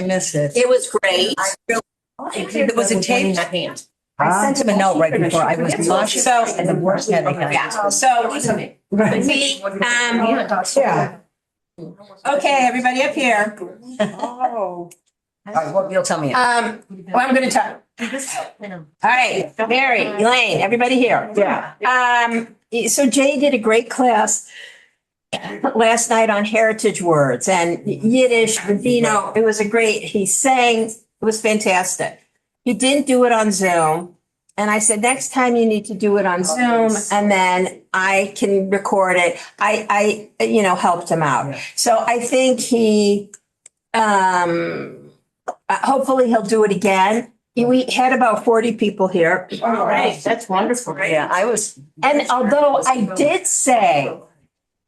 I missed it. It was great. It was a tape. I sent him a note right before I was nauseous and the worst headache. Yeah, so okay, everybody up here. Oh. All right, what you'll tell me. Well, I'm gonna tell. All right, Mary, Elaine, everybody here. Yeah. So Jay did a great class last night on heritage words and Yiddish, Ladino. It was he sang, it was fantastic. He didn't do it on Zoom. And I said, next time you need to do it on Zoom and then I can record it. I helped him out. So I think hopefully he'll do it again. We had about 40 people here. All right. That's wonderful. Yeah, And although I did say,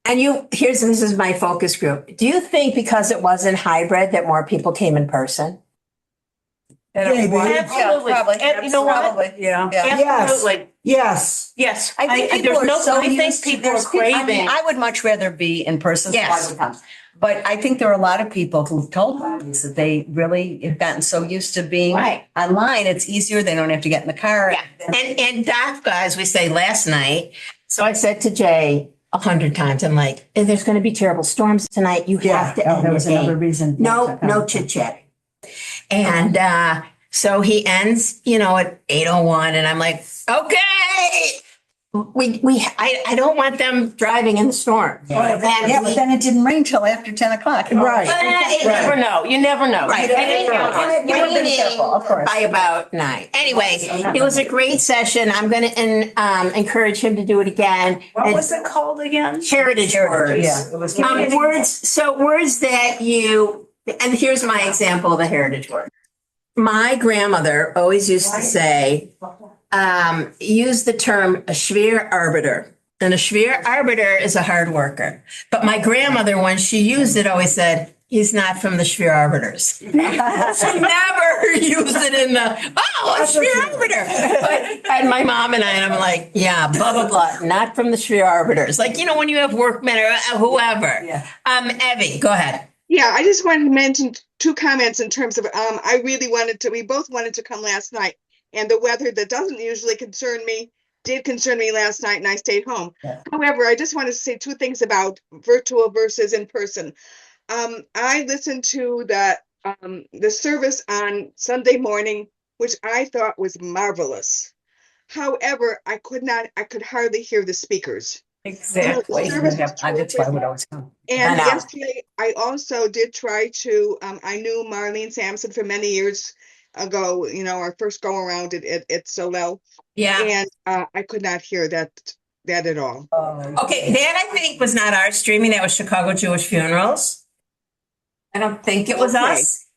and this is my focus group. Do you think because it wasn't hybrid that more people came in person? Maybe. Absolutely. Probably. And you know what? Probably. Yeah. Absolutely. Yes. Yes. I think people are craving. I would much rather be in person. Yes. But I think there are a lot of people who've told us that they really have gotten so used to being online. It's easier. They don't have to get in the car. Yeah. And DAFCA, as we say last night. So I said to Jay 100 times, I'm like, there's going to be terrible storms tonight. You have to end there was the game. another reason. No chit chat. And so he ends, at 8:01, and I'm like, okay. I don't want them driving in the storm. Yeah, but then it didn't rain till after 10 o'clock. Right. You never know. You never know. Right. You would have been careful, of course. By about 9. Anyway, it was a great session. I'm going to encourage him to do it again. What was it called again? Heritage words. Yeah, it was Words. So words that and here's my example of a heritage word. My grandmother always used to say, use the term a schwer arbiter. And a schwer arbiter is a hard worker. But my grandmother, when she used it, always said, he's not from the schwer arbiters. She never used it in a schwer arbiter. And my mom and I'm like, yeah, blah, blah, blah, not from the schwer arbiters. Like, when you have workmen or whoever. Yeah. Evie, go ahead. Yeah, I just wanted to mention 2 comments in terms of, we both wanted to come last night. And the weather that doesn't usually concern me did concern me last night, and I stayed home. Yeah. However, I just wanted to say 2 things about virtual versus in person. I listened to the service on Sunday morning, which I thought was marvelous. However, I could hardly hear the speakers. Exactly. That's why I would always come. And yesterday, I also did try to, I knew Marlene Sampson for many years ago, our first go around at Solel. Yeah. And I could not hear that at all. Okay, that I think was not our streaming. That was Chicago Jewish Funerals. I don't think it was us.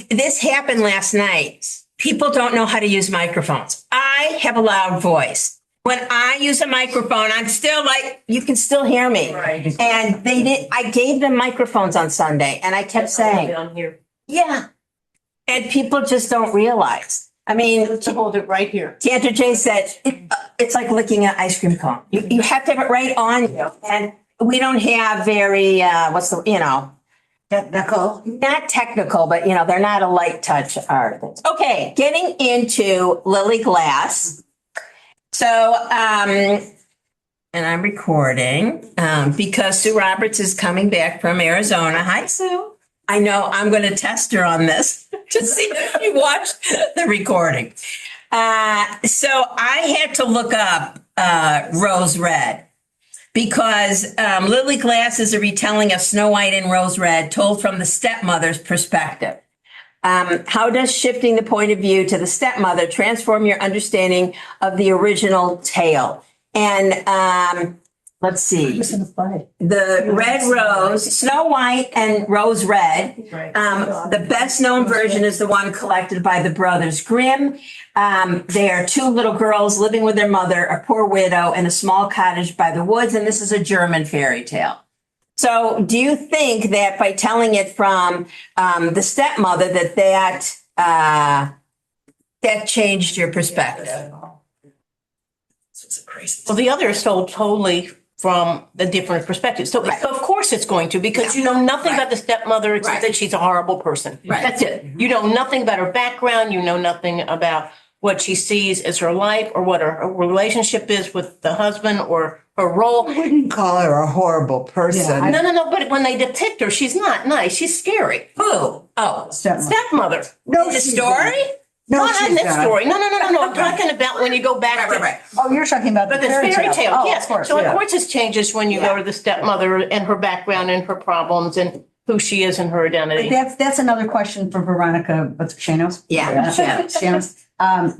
This happened last night. People don't know how to use microphones. I have a loud voice. When I use a microphone, I'm still you can still hear me. Right. And I gave them microphones on Sunday and I kept saying, Down here. yeah. And people just don't realize. I mean, To hold it right here. Cantor J said, it's like licking an ice cream cone. You have to have it right on you. And we don't have very, Technical. not technical, but they're not a light touch art. Okay, getting into Lily Glass. So, and I'm recording because Sue Roberts is coming back from Arizona. Hi, Sue. I know I'm going to test her on this to see if you watched the recording. So I had to look up Rose Red because Lily Glass is a retelling of Snow White and Rose Red told from the stepmother's perspective. How does shifting the point of view to the stepmother transform your understanding of the original tale? And let's see. The Red Rose, Snow White and Rose Red. The best known version is the one collected by the Brothers Grimm. They are 2 little girls living with their mother, a poor widow, in a small cottage by the woods. And this is a German fairy tale. So do you think that by telling it from the stepmother that changed your perspective? Well, the other is told totally from the different perspectives. So Right. of course it's going to, because you know nothing Right. about the stepmother except Right. that she's a horrible person. Right. That's it. You know nothing about her background. You know nothing about what she sees as her life or what her relationship is with the husband or her role. I wouldn't call her a horrible person. No. But when they depict her, she's not nice. She's scary. Who? Oh, Stepmother. No, the she's story? No, Not in she's this not. story. No. I'm talking about when you go back to. Oh, you're talking about But the fairy tale, Oh, yes. of course. So Yeah. of course it changes when you go to the stepmother and her background and her problems and who she is and her But identity. that's another question for Veronica Schanoes. Yeah. Schanoes.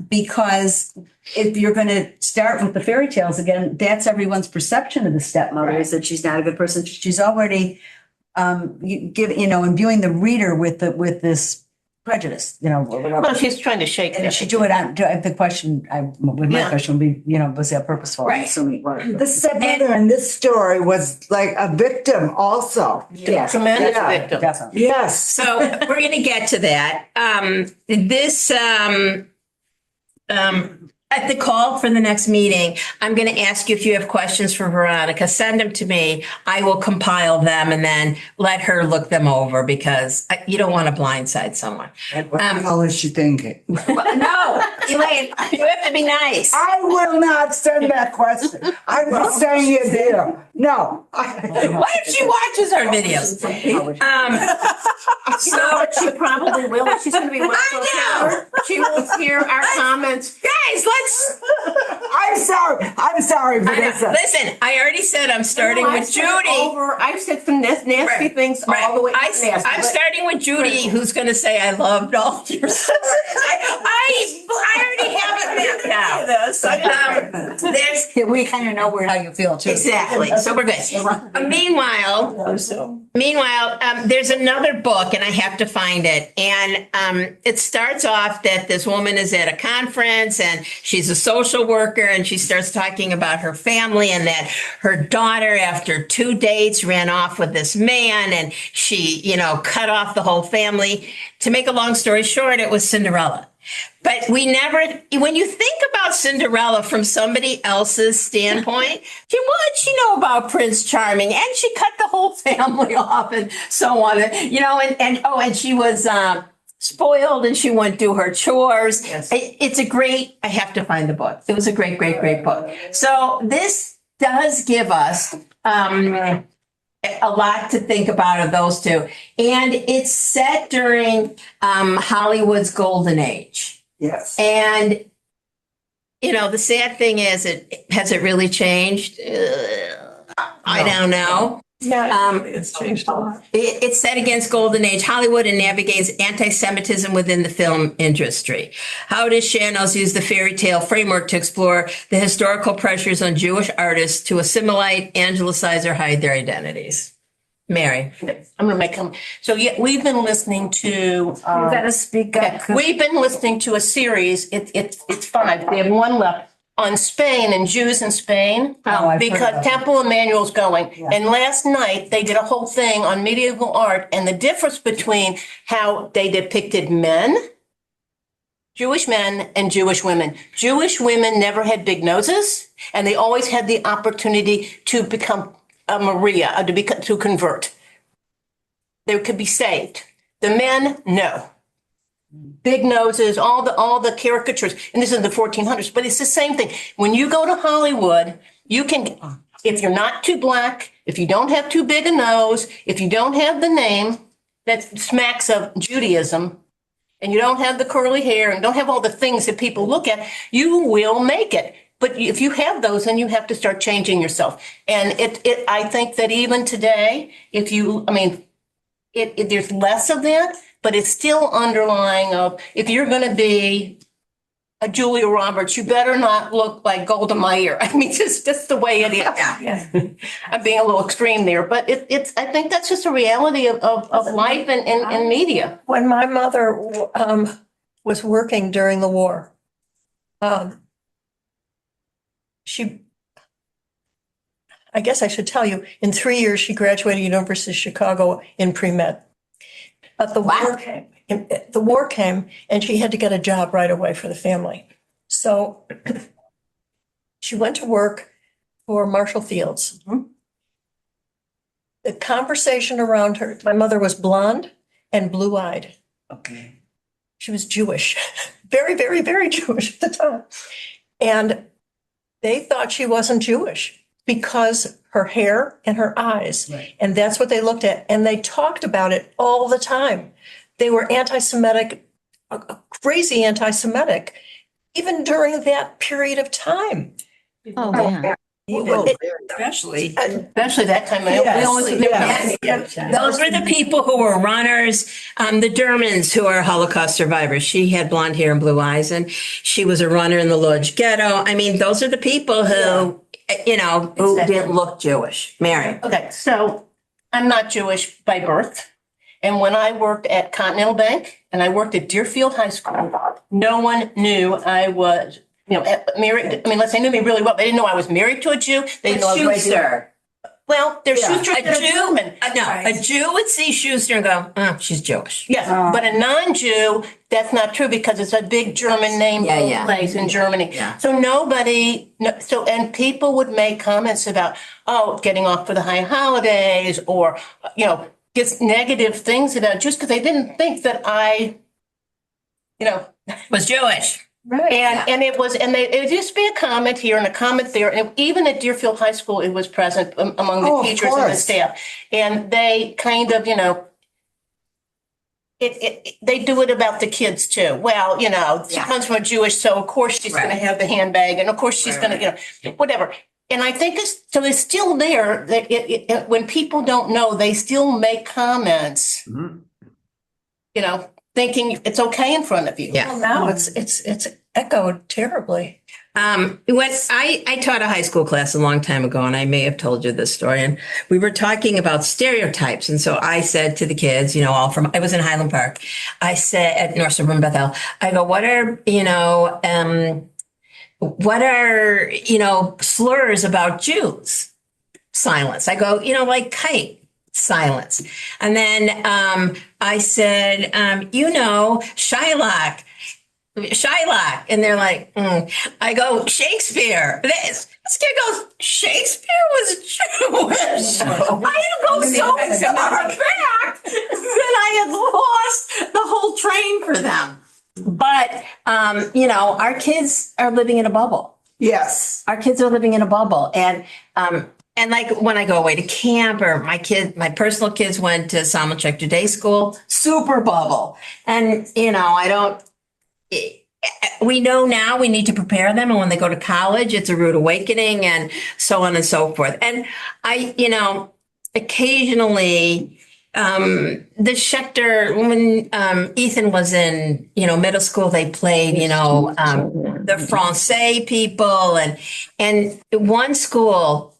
Because if you're going to start with the fairy tales again, that's everyone's perception of the stepmother is that she's not a good person. She's already imbuing the reader with this prejudice, whatever. Well, she's trying to shake And that. if she do it on, the question, my Yeah. question would be, was that purposeful? Right. Assuming it was. The stepmother in this story was like a victim also. Yes. Tremendous Yeah. victim. Definitely. Yes. So we're going to get to that. At the call for the next meeting, I'm going to ask you if you have questions for Veronica. Send them to me. I will compile them and then let her look them over because you don't want to blindside someone. What the hell is she thinking? No, Elaine, you have to be nice. I will not send that question. I'm not saying it here. No. What if she watches our videos? So she probably will. She's going to be. I know. She will hear our comments. Guys, let's. I'm sorry, Vanessa. Listen, I already said I'm starting with Judy. I've said some nasty Right. things all the way. I'm starting with Judy, who's going to say I loved all of your stories. I already have it mapped out. There's We kind of know how you feel too. exactly, so we're good. Meanwhile, there's another book, and I have to find it. And it starts off that this woman is at a conference, and she's a social worker, and she starts talking about her family, and that her daughter, after 2 dates, ran off with this man, and she, cut off the whole family. To make a long story short, it was Cinderella. But we never, when you think about Cinderella from somebody else's standpoint, what'd she know about Prince Charming? And she cut the whole family off and so on. And she was spoiled and she wouldn't do her chores. Yes. It's a great, I have to find the book. It was a great, great, great book. So this does give us a lot to think about of those two. And it's set during Hollywood's golden age. Yes. And, the sad thing is, has it really changed? I don't know. Yeah, it's changed a lot. It's set against golden age Hollywood and navigates anti-Semitism within the film industry. How does Schanoes use the fairy tale framework to explore the historical pressures on Jewish artists to assimilate, angelicize, or hide their identities? Mary. I'm going to make them. So yeah, we've been listening to. You gotta speak up. We've been listening to a series. It's 5. They have 1 left on Spain and Jews in Spain Oh, I've heard because about that. Temple Emmanuel's going. Yeah. And last night they did a whole thing on medieval art and the difference between how they depicted men, Jewish men, and Jewish women. Jewish women never had big noses, and they always had the opportunity to become a Maria, to convert. They could be saved. The men, no. Big noses, all the caricatures, and this is the 1400s, but it's the same thing. When you go to Hollywood, you can, if you're not too black, if you don't have too big a nose, if you don't have the name that smacks of Judaism, and you don't have the curly hair and don't have all the things that people look at, you will make it. But if you have those, then you have to start changing yourself. And I think that even today, there's less of that, but it's still underlying of, if you're going to be a Julia Roberts, you better not look like Golda Meir. Just the way it is. Yeah. I'm being a little extreme there, but I think that's just a reality of life and media. When my mother was working during the war, I guess I should tell you, in 3 years, she graduated University of Chicago in pre-med. But the war came and she had to get a job right away for the family. So she went to work for Marshall Fields. The conversation around her, my mother was blonde and blue-eyed. Okay. She was Jewish, very, very, very Jewish at the time. And they thought she wasn't Jewish because her hair and her eyes. Right. And that's what they looked at. And they talked about it all the time. They were anti-Semitic, crazy anti-Semitic, even during that period of time. Oh, yeah. Especially. Especially that time. Yes. Those were the people who were runners. The Dermans, who are Holocaust survivors. She had blonde hair and blue eyes, and she was a runner in the Lodz ghetto. I mean, those are the people who, who didn't look Jewish. Mary. Okay, so I'm not Jewish by birth. And when I worked at Continental Bank and I worked at Deerfield High School, no one knew I was, married. I mean, unless they knew me really well, they didn't know I was married to a Jew. They didn't know I was Schuster. Well, there's Schuster A and Jew, German. a Jew would see Schuster and go, oh, she's Jewish. Yes, but a non-Jew, that's not true because it's a big German name place in Germany. Yeah. So and people would make comments about, getting off for the high holidays or, just negative things about Jews because they didn't think that I, Was Jewish. Right. And it used to be a comment here and a comment there. And even at Deerfield High School, it was present among the Of teachers and the course. staff. And they kind of, they do it about the kids too. Well, she comes from a Jewish, so of course she's going to have the handbag, and of course she's going to, whatever. And I think it's still there that when people don't know, they still make comments, thinking it's okay in front of you. Yeah. Well, now it's echoed terribly. When I taught a high school class a long time ago, and I may have told you this story, and we were talking about stereotypes. And so I said to the kids, I was in Highland Park. I said at North Suburban Bethel, I go, what are slurs about Jews? Silence. I go, like kite. Silence. And then I said, Shylock. And they're like, I go, Shakespeare. This kid goes, Shakespeare was Jewish. I had to go so far back that I had lost the whole train for them. But, our kids are living in a bubble. Yes. Our kids are living in a bubble. And like when I go away to camp or my personal kids went to Salmoncheck Day School, super bubble. And, we know now we need to prepare them. And when they go to college, it's a rude awakening and so on and so forth. And I, occasionally, the Schechter, when Ethan was in, middle school, they played, the Francais people and one school,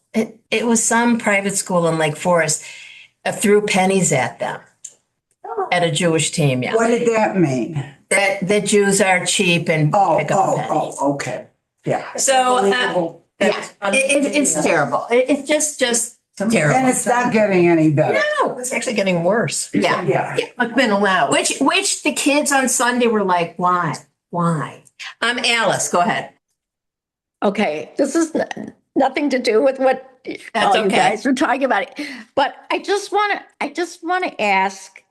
it was some private school in Lake Forest, threw pennies at them at a Jewish team. Yeah. What did that mean? That Jews are cheap and pick up pennies. Okay. Yeah. So, it's terrible. It's just terrible. And it's not getting any better. No, It's actually getting worse. yeah. Yeah. It's been allowed. Which the kids on Sunday were like, why? Alice, go ahead. Okay, this is nothing to do with what all you okay. guys were talking about. But I just want to ask,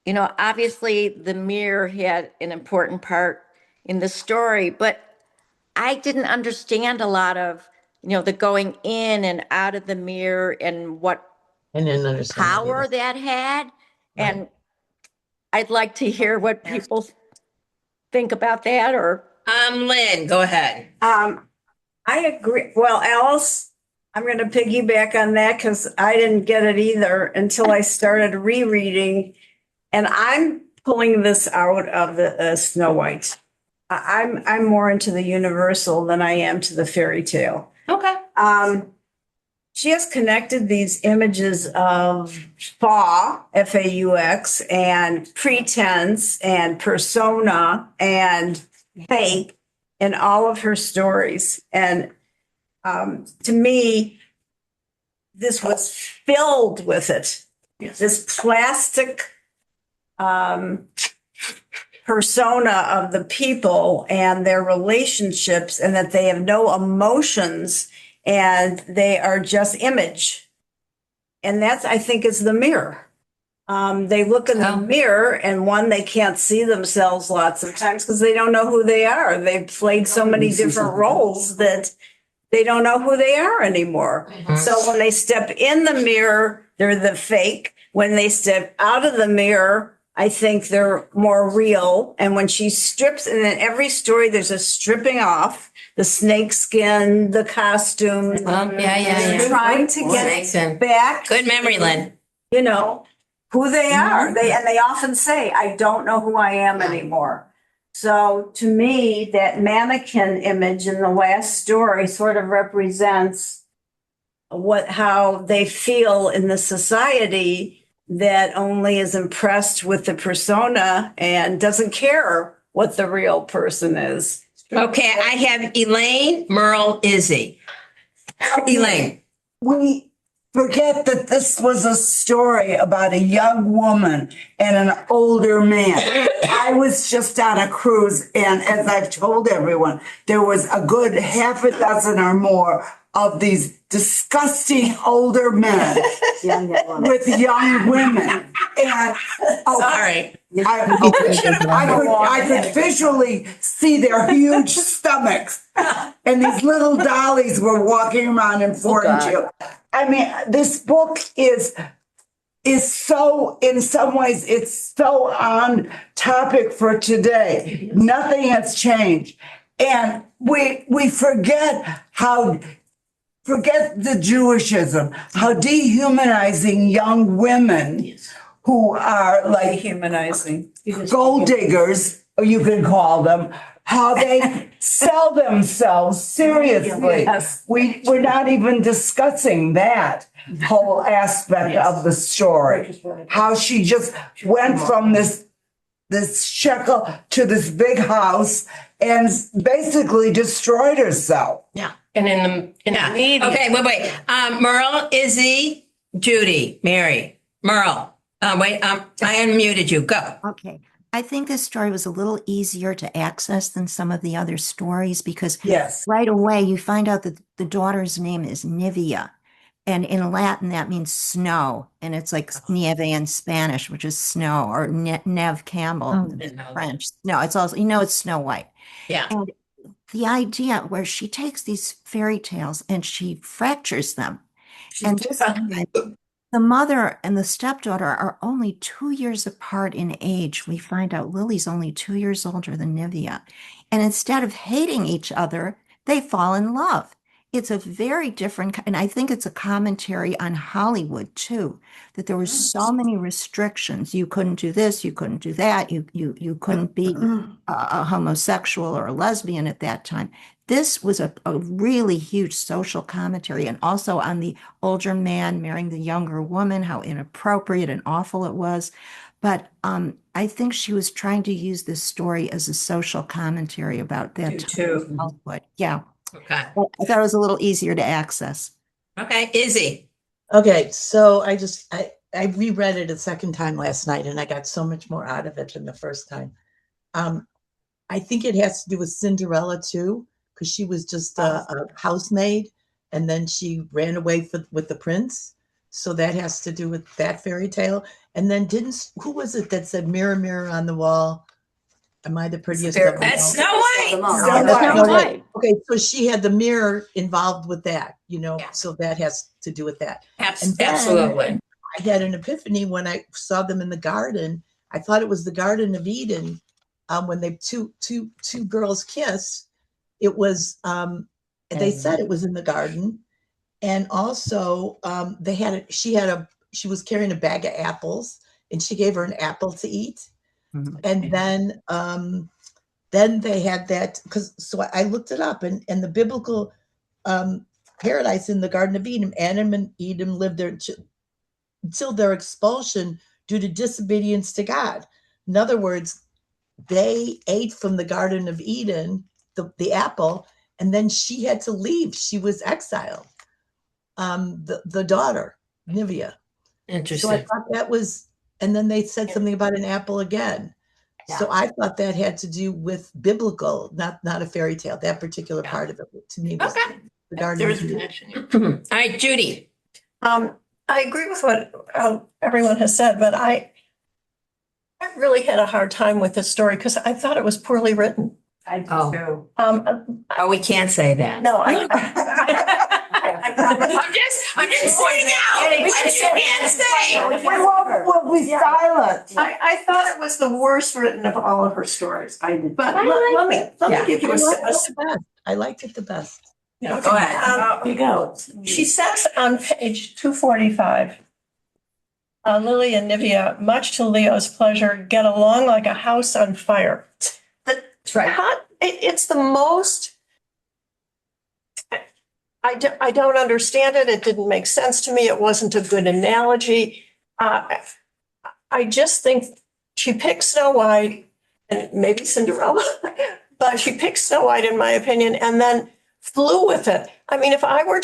obviously the mirror had an important part in the story, but I didn't understand a lot of, the going in and out of the mirror and what power that had. And I'd like to hear what people think about that or. Lynn, go ahead. I agree. Well, Alice, I'm going to piggyback on that because I didn't get it either until I started rereading. And I'm pulling this out of the Snow White. I'm more into the universal than I am to the fairy tale. Okay. She has connected these images of faux, F-A-U-X, and pretense and persona and fake in all of her stories. And to me, this was filled with it. This plastic persona of the people and their relationships, and that they have no emotions and they are just image. And that's, I think, is the mirror. They look in the mirror, and one, they can't see themselves lots of times because they don't know who they are. They've played so many different roles that they don't know who they are anymore. So when they step in the mirror, they're the fake. When they step out of the mirror, I think they're more real. And when she strips, and in every story, there's a stripping off, the snake skin, the costume. They're trying to get back. Good memory, Lynn. You know, who they are. And they often say, I don't know who I am anymore. So to me, that mannequin image in the last story sort of represents how they feel in the society that only is impressed with the persona and doesn't care what the real person is. Okay, I have Elaine, Merle, Izzy. Elaine. We forget that this was a story about a young woman and an older man. I was just on a cruise, and as I've told everyone, there was a good half a dozen or more of these disgusting older men with young women. And Sorry. I could visually see their huge stomachs, and these little dollies were walking around in foreign jail. I mean, this book is so, in some ways, it's so on topic for today. Nothing has changed. And we forget the Jewishism, how dehumanizing young women who are like Humanizing. gold diggers, or you can call them, how they sell themselves seriously. Yes. We're not even discussing that whole aspect of the story. How she just went from this shekel to this big house and basically destroyed herself. Yeah. And in the media. Okay, wait. Merle, Izzy, Judy, Mary, Merle. I unmuted you. Go. Okay. I think this story was a little easier to access than some of the other stories because Yes. right away you find out that the daughter's name is Nivea. And in Latin, that means snow. And it's like nieve in Spanish, which is snow, or Neve Campbell in French. No, it's also, it's Snow White. Yeah. And the idea where she takes these fairy tales and she fractures them. And this time, the mother and the stepdaughter are only 2 years apart in age. We find out Lily's only 2 years older than Nivea. And instead of hating each other, they fall in love. It's a very different, and I think it's a commentary on Hollywood too, that there were so many restrictions. You couldn't do this, you couldn't do that, you couldn't be a homosexual or a lesbian at that time. This was a really huge social commentary, and also on the older man marrying the younger woman, how inappropriate and awful it was. But I think she was trying to use this story as a social commentary about that time of Hollywood. Yeah. Okay. I thought it was a little easier to access. Okay, Izzy. Okay, so I reread it a second time last night, and I got so much more out of it than the first time. I think it has to do with Cinderella too, because she was just a housemaid, and then she ran away with the prince. So that has to do with that fairy tale. And then who was it that said, "Mirror, mirror on the wall, am I the prettiest of them all?" That's Snow White. Snow White. Okay, so she had the mirror involved with that, Yeah. so that has to do with that. Absolutely. I had an epiphany when I saw them in the garden. I thought it was the Garden of Eden. When they two girls kissed, it was they said it was in the garden, and also she was carrying a bag of apples, and she gave her an apple to eat. Mm-hmm. And then they had that, so I looked it up, and the biblical paradise in the Garden of Eden, Adam and Eve lived there until their expulsion due to disobedience to God. In other words, they ate from the Garden of Eden, the apple, and then she had to leave. She was exiled. The daughter, Nivea. Interesting. So I thought that was, and then they said something about an apple again. Yeah. So I thought that had to do with biblical, not a fairy tale. That particular part of it to me was. Okay. The Garden There's of Eden. passion. All right, Judy. I agree with what everyone has said, but I really had a hard time with this story because I thought it was poorly written. I do Oh. too. Oh, we can't say that. No, I'm just pointing out. We can't say. We'll be silent. I thought it was the worst written of all of her stories. I did. But let me Yeah. give you I a liked it the best. I liked it the best. okay. Go ahead. You go. She says on page 245, Lily and Nivea, much to Leo's pleasure, get along like a house on fire. That's right. It's the most, I don't understand it. It didn't make sense to me. It wasn't a good analogy. I just think she picked Snow White and maybe Cinderella, but she picked Snow White in my opinion, and then flew with it. I mean, if I were,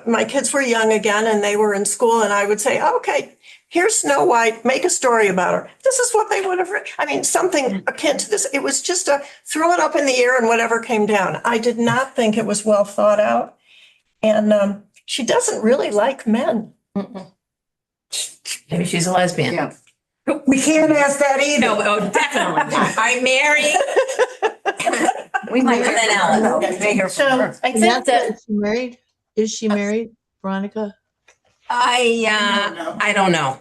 my kids were young again and they were in school and I would say, okay, here's Snow White, make a story about her. This is what they would have written. I mean, something akin to this. It was just a throw it up in the air and whatever came down. I did not think it was well thought out. And she doesn't really like men. Maybe she's a lesbian. Yeah. We can't ask that either. No, oh, definitely. I Mary. We might And then Ellen. So I And think that is she married? Is she married, Veronica? I don't know.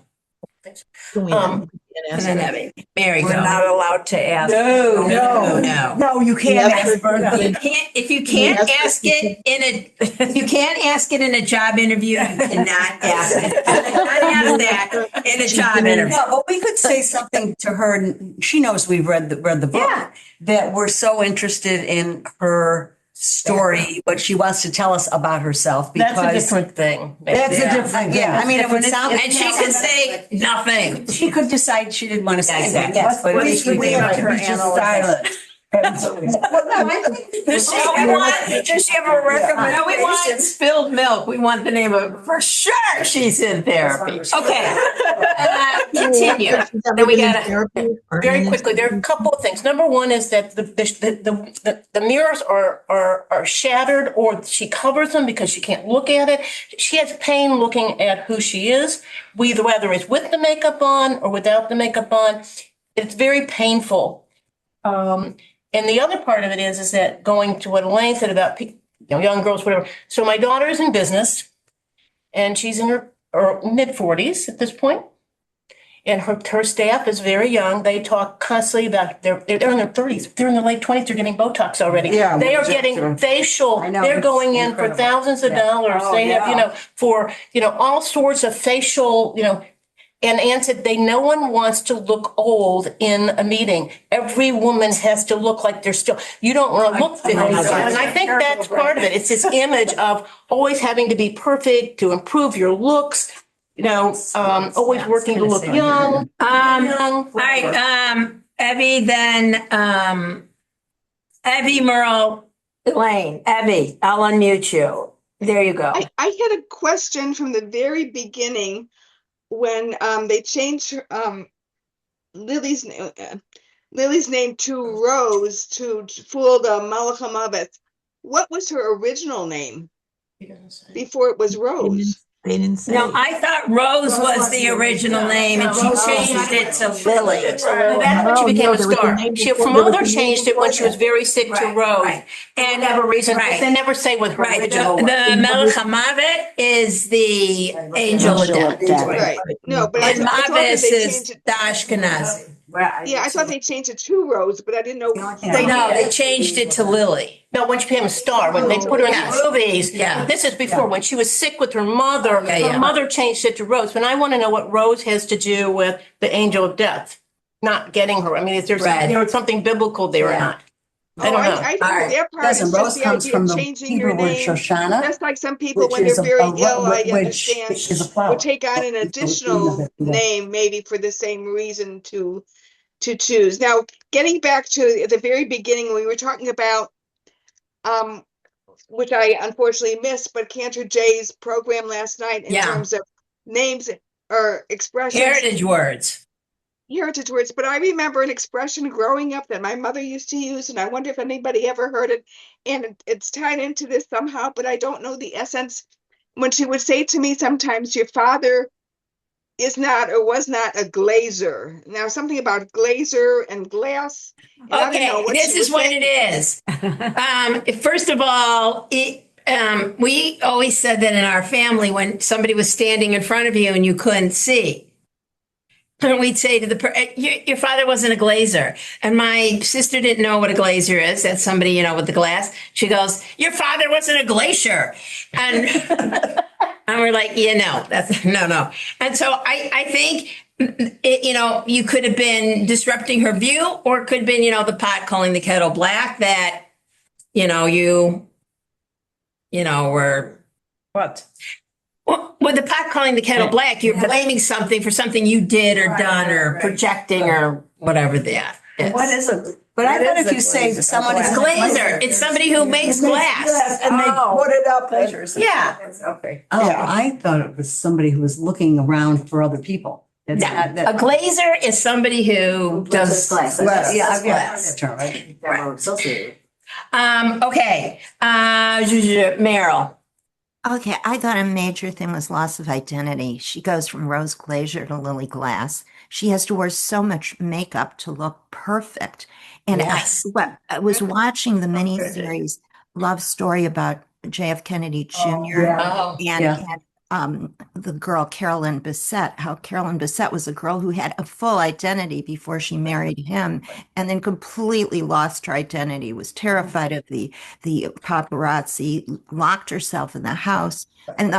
Can we Um, can't And ask then her? Abby. Mary, We're go. not allowed to ask. No, you can't Yes, ask for You the. can't, if you can't ask it if you can't ask it in a job interview, you cannot ask it. Not ask that in a job interview. No, but we could say something to her. And she knows we've read the book. Yeah. That we're so interested in her story, what she wants to tell us about herself. Because that's a different thing. That's a different. Yeah, I mean, it would sound. And she could say nothing. She could decide she didn't want to say Exactly. that. Yes, but At at least least we have to be just silent. Does she have a recommendation? No, we want spilled milk. We want the name of, for sure she's in therapy. Okay. Continue. She's ever Then we been in gotta- therapy or Very in quickly, there are a couple of things. Number one is that the mirrors are shattered, or she covers them because she can't look at it. She has pain looking at who she is, whether it's with the makeup on or without the makeup on. It's very painful. And the other part of it is that going to what Elaine said about young girls, whatever. So my daughter is in business, and she's in her mid-40s at this point. And her staff is very young. They talk constantly about they're in their 30s. They're in their late 20s. They're getting Botox already. Yeah, They are that's getting true. facial. I know, They're it's going in for incredible. thousands of Yeah. dollars. Oh, They have, yeah. for, all sorts of facial, and Ann said no one wants to look old in a meeting. Every woman has to look like they're still, you don't want to look 50. And I think that's part of it. It's this image of always having to be perfect, to improve your looks, always working to look young. All right, Evie, then, Evie, Merle, Elaine, Evie, I'll unmute you. There you go. I had a question from the very beginning when they changed Lily's name to Rose to fool the Malachamavet. What was her original name before it was Rose? They didn't say. No, I thought Rose was the original name and she changed it to Lily. Well, that's when she became a star. Her mother changed it when she was very sick to Right, Rose. right. And whatever reason, Right. they never say what her Right, the original was. Melech HaMavet is the angel of death. Right. No, but I And thought that Mavis they is changed it. the Ashkenazi. Yeah, I thought they changed it to Rose, but I didn't know. They changed it to Lily. No, when she became a star, when they put her in Yes. the movies. Yeah. This is before, when she was sick with her mother, Yeah. her mother changed it to Rose. And I want to know what Rose has to do with the angel of death, not getting her. I mean, is there Right. something biblical there or Yeah. not? I don't know. I think All right. that part Doesn't is Rose just the comes idea from of the changing your Hebrew word name. Shoshana, Just like some people, which when is they're very a ill, I which understand, is a flower. would take on an additional name, maybe for the same reason to choose. Now, getting back to the very beginning, we were talking about, which I unfortunately missed, but Cantor J's program last night in Yeah. terms of names or expressions. Heritage words. heritage words, but I remember an expression growing up that my mother used to use, and I wonder if anybody ever heard it. And it's tied into this somehow, but I don't know the essence. When she would say to me sometimes, your father is not or was not a glazer. Now, something about glazer and glass. And I don't know Okay, what this she is was what saying. it is. First of all, we always said that in our family when somebody was standing in front of you and you couldn't see. And we'd say to your father wasn't a glazer. And my sister didn't know what a glazer is. That's somebody, with the glass. She goes, your father wasn't a glacier. And, and we're like, that's no. And so I think, you could have been disrupting her view, or it could have been, the pot calling the kettle black that, you were. What? Well, with the pot calling the kettle black, you're blaming something for something you did or done or projecting or whatever that is. What is it? But I bet if you say someone is Glazer, it's somebody who makes glass. And they put it up. Yeah. Okay. Oh, Yeah. I thought it was somebody who was looking around for other people. That's No. not that. A glazer is somebody who does glass. glass. Yeah, I've heard glass. that term. Right? Never associated. Okay. Meryl. Okay, I thought a major thing was loss of identity. She goes from Rose Glazier to Lily Glass. She has to wear so much makeup to look perfect. And Yes. I was watching the miniseries Love Story about JF Kennedy Jr. Oh, and the girl Carolyn Bessette, how Carolyn Bessette was a girl who had a full identity before she married him and then completely lost her identity, was terrified of the paparazzi, locked herself in the house. And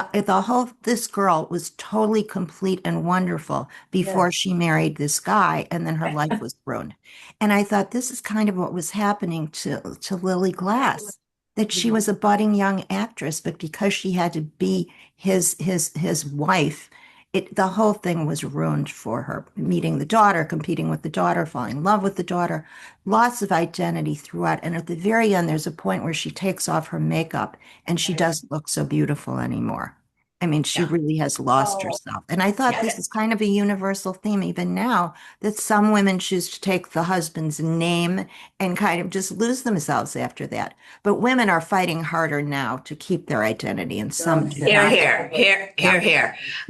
this girl was totally complete and wonderful before she married this guy, and then her life was ruined. And I thought this is kind of what was happening to Lily Glass, that she was a budding young actress, but because she had to be his wife, the whole thing was ruined for her. Meeting the daughter, competing with the daughter, falling in love with the daughter, lots of identity throughout. And at the very end, there's a point where she takes off her makeup and she doesn't look so beautiful anymore. I mean, she really has lost herself. And I thought this is kind of a universal theme even now, that some women choose to take the husband's name and kind of just lose themselves after that. But women are fighting harder now to keep their identity, and some do not. Here.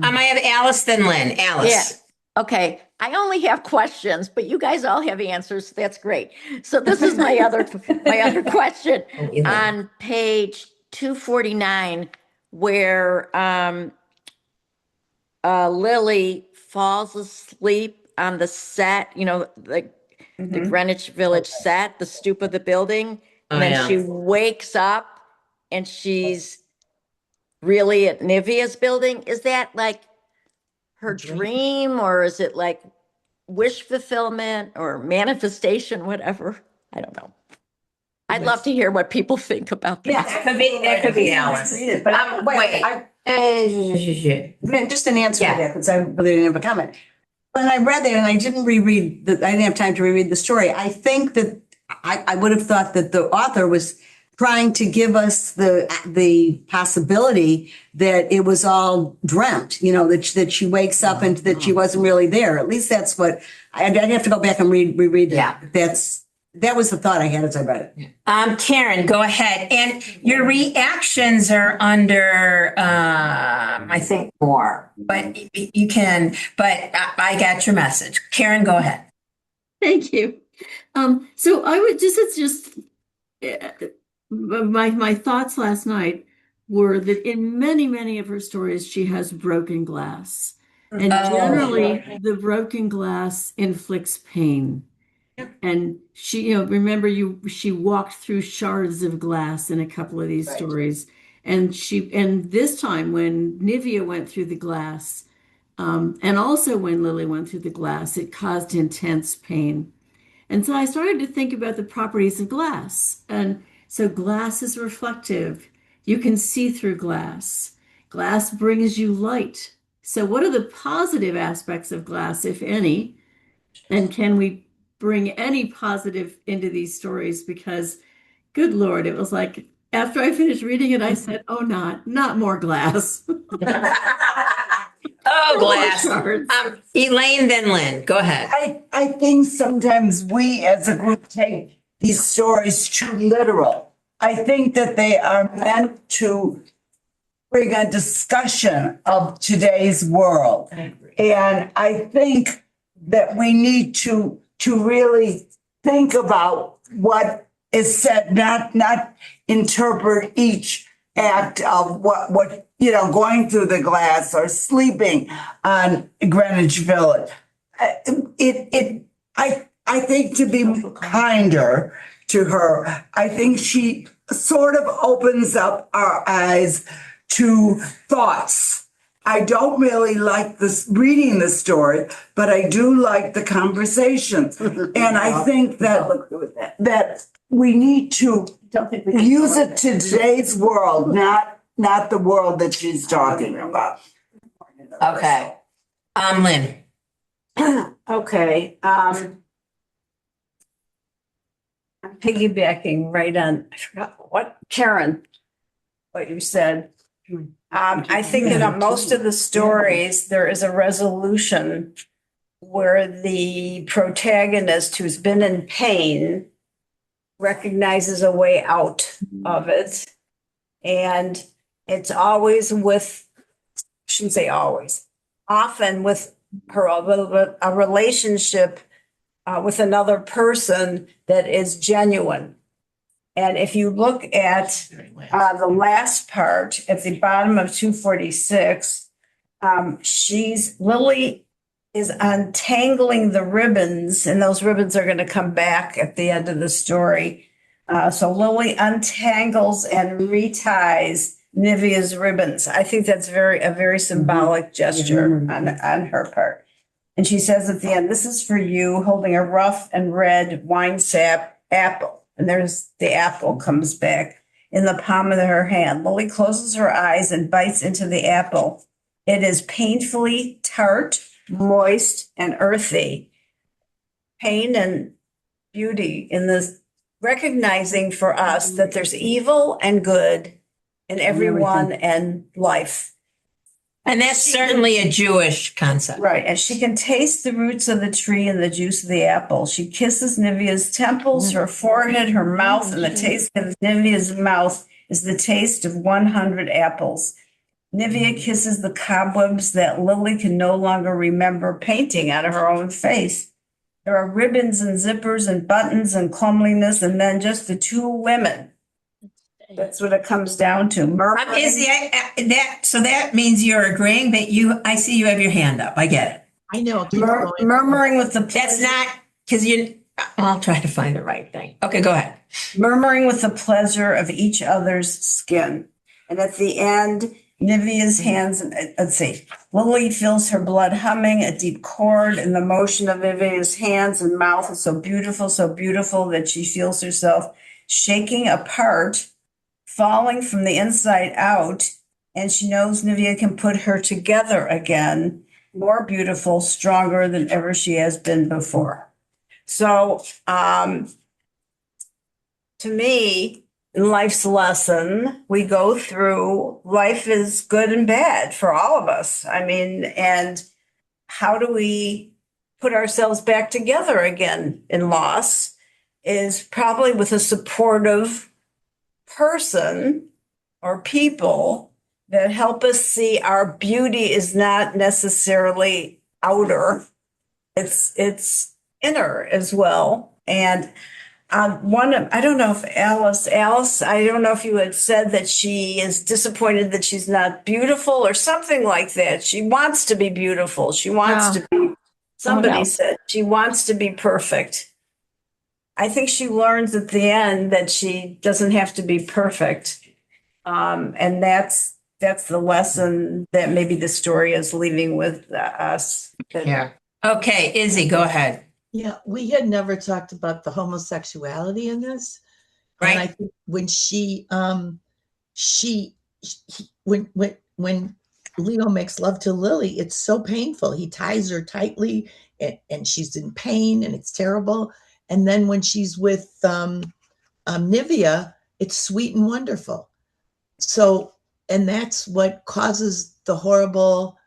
I have Alice then Lynn. Alice. Yeah. Okay. I only have questions, but you guys all have answers. So that's great. So this is my other question on page 249, where Lily falls asleep on the set, the Greenwich Village set, the stoop of the building. And then she wakes up and she's really at Nivea's building. Is that like her dream, or is it like wish fulfillment or manifestation, whatever? I don't know. I'd love to hear what people think about that. Yeah, that could be Alice. But just an answer to that, because I really didn't have a comment. When I read that, and I didn't reread, I didn't have time to reread the story. I think that I would have thought that the author was trying to give us the possibility that it was all dreamt, that she wakes up and that she wasn't really there. At least that's what I'd have to go back and reread that. Yeah. That was the thought I had as I read it. Karen, go ahead. And your reactions are under, I think, more, but you can, but I got your message. Karen, go ahead. Thank you. So I would just my thoughts last night were that in many of her stories, she has broken glass. And generally the broken glass inflicts pain. And she, remember she walked through shards of glass in a couple of these stories. And this time when Nivea went through the glass, and also when Lily went through the glass, it caused intense pain. And so I started to think about the properties of glass. And so glass is reflective. You can see through glass. Glass brings you light. So what are the positive aspects of glass, if any? And can we bring any positive into these stories? Because good Lord, it was like, after I finished reading it, I said, oh, not more glass. Oh, glass. Charts. Elaine, then Lynn. Go ahead. I think sometimes we as a group take these stories too literal. I think that they are meant to bring a discussion of today's world. And I think that we need to really think about what is said, not interpret each act of what going through the glass or sleeping on Greenwich Village. I think to be kinder to her, I think she sort of opens up our eyes to thoughts. I don't really like this reading the story, but I do like the conversations. And I think that we need to use it to today's world, not the world that she's talking about. Okay. Lynn. Okay, I'm piggybacking right on, I forgot what, Karen, what you said. I think in most of the stories, there is a resolution where the protagonist who's been in pain recognizes a way out of it. And it's always with, I shouldn't say always, often with her, a relationship with another person that is genuine. And if you look at the last part at the bottom of 246, Lily is untangling the ribbons, and those ribbons are going to come back at the end of the story. So Lily untangles and reties Nivea's ribbons. I think that's a very symbolic gesture on her part. And she says at the end, "This is for you," holding a rough and red wine sap apple. And there's the apple comes back in the palm of her hand. Lily closes her eyes and bites into the apple. It is painfully tart, moist, and earthy. Pain and beauty in this, recognizing for us that there's evil and good in everyone and life. And that's certainly a Jewish concept. Right. And she can taste the roots of the tree and the juice of the apple. She kisses Nivea's temples, her forehead, her mouth, and the taste of Nivea's mouth is the taste of 100 apples. Nivea kisses the cobwebs that Lily can no longer remember painting on her own face. There are ribbons and zippers and buttons and comeliness, and then just the two women. That's what it comes down to. Izzy, so that means you're agreeing, but I see you have your hand up. I get it. I know. Keep going. Murmuring with the That's not because I'll try to find the right thing. Okay, go ahead. Murmuring with the pleasure of each other's skin. And at the end, Nivea's hands, let's see, Lily feels her blood humming, a deep chord, and the motion of Nivea's hands and mouth is so beautiful that she feels herself shaking apart, falling from the inside out, and she knows Nivea can put her together again, more beautiful, stronger than ever she has been before. So, to me, in life's lesson, we go through, life is good and bad for all of us. I mean, and how do we put ourselves back together again in loss is probably with a supportive person or people that help us see our beauty is not necessarily outer, it's inner as well. And I don't know if Alice, I don't know if you had said that she is disappointed that she's not beautiful or something like that. She wants to be beautiful. She wants to be, somebody said she wants to be perfect. I think she learns at the end that she doesn't have to be perfect. And that's the lesson that maybe the story is leaving with us. Yeah. Okay, Izzy, go ahead. Yeah, we had never talked about the homosexuality in this. Right. And I think when when Leo makes love to Lily, it's so painful. He ties her tightly and she's in pain and it's terrible. And then when she's with Nivea, it's sweet and wonderful. So, and that's what causes the horrible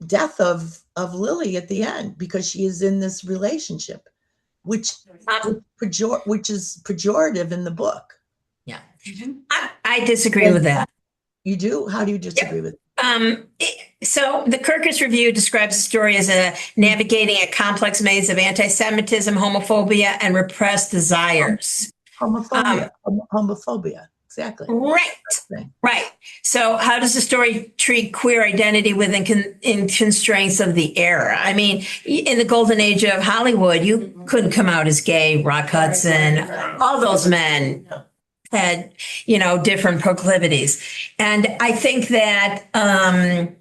death of Lily at the end, because she is in this relationship, which is pejorative in the book. Yeah. I disagree with that. You do? How do you disagree with it? So the Kirkus Review describes the story as navigating a complex maze of anti-Semitism, homophobia, and repressed desires. Homophobia. Exactly. Right. So how does the story treat queer identity within constraints of the era? I mean, in the golden age of Hollywood, you couldn't come out as gay. Rock Hudson, all those men had, different proclivities. And I think that, I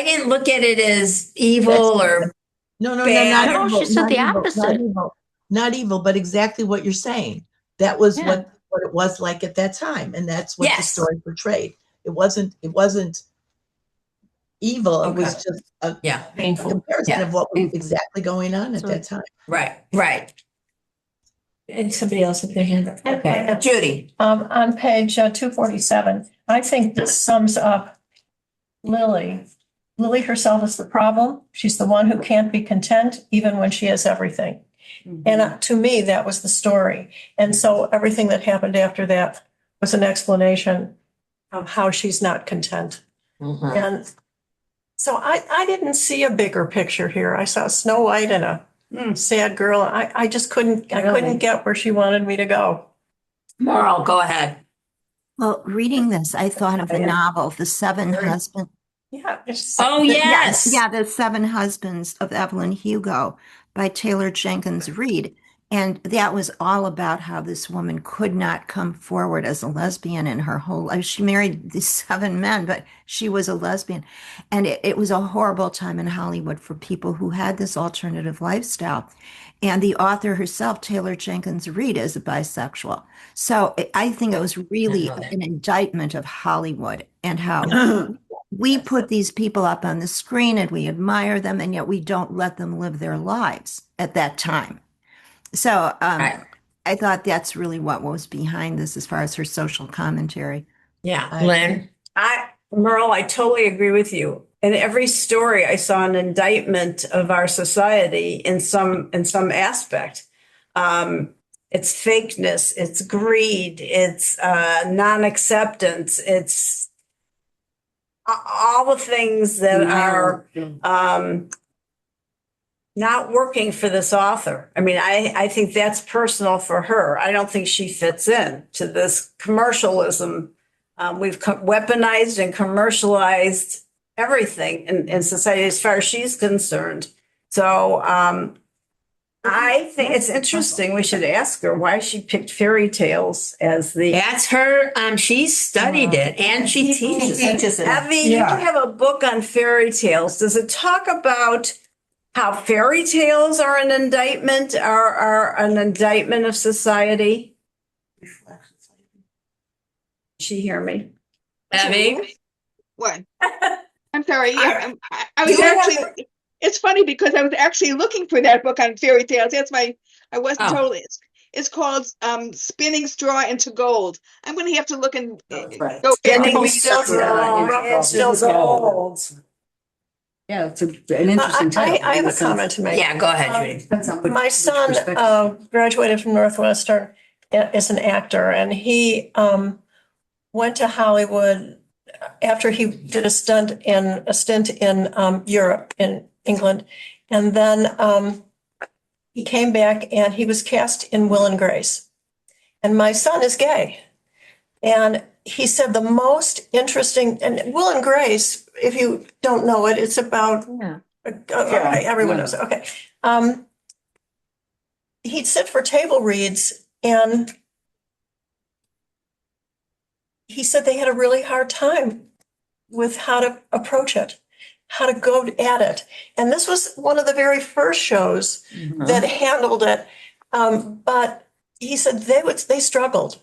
didn't look at it as evil or no, bad. not evil. She said the evil, opposite. Not evil, but exactly what you're saying. That was what it was like at that time, and that's what the story portrayed. It wasn't evil. It was just a comparison of what was exactly going on at that time. Right. And somebody else at their hand up. Okay, Judy. On page 247, I think this sums up Lily. Lily herself is the problem. She's the one who can't be content even when she has everything. And to me, that was the story. And so everything that happened after that was an explanation of how she's not content. And so I didn't see a bigger picture here. I saw Snow White and a sad girl. I just couldn't get where she wanted me to go. Merle, go ahead. Well, reading this, I thought of the novel, The Seven Husbands. Yeah. Oh, yes. Yeah, The Seven Husbands of Evelyn Hugo by Taylor Jenkins Reid. And that was all about how this woman could not come forward as a lesbian in her whole life. She married these 7 men, but she was a lesbian. And it was a horrible time in Hollywood for people who had this alternative lifestyle. And the author herself, Taylor Jenkins Reid, is a bisexual. So I think it was really an indictment of Hollywood and how we put these people up on the screen and we admire them, and yet we don't let them live their lives at that time. So I thought that's really what was behind this as far as her social commentary. Yeah. Lynn? Merle, I totally agree with you. In every story, I saw an indictment of our society in some aspect. It's fakeness, it's greed, it's non-acceptance, it's all the things that are not working for this author. I mean, I think that's personal for her. I don't think she fits in to this commercialism. We've weaponized and commercialized everything in society as far as she's concerned. So I think it's interesting. We should ask her why she picked fairy tales as the... That's her. She studied it and she teaches it. Evie, you have a book on fairy tales. Does it talk about how fairy tales are an indictment, are an indictment of society? She hear me? Evie? What? I'm sorry. Yeah, I was actually. It's funny because I was actually looking for that book on fairy tales. I wasn't totally. It's called Spinning Straw into Gold. I'm going to have to look and go back and read Gold. Yeah, it's an interesting title. I have a comment to make. Yeah, go ahead, Judy. My son graduated from Northwestern as an actor, and he went to Hollywood after he did a stint in Europe, in England, and then he came back and he was cast in Will and Grace. And my son is gay, and he said the most interesting, and Will and Grace, if you don't know it, it's about, okay, everyone knows it, okay. He'd sit for table reads, and he said they had a really hard time with how to approach it, how to go at it. And this was one of the very first shows that handled it. But he said they struggled.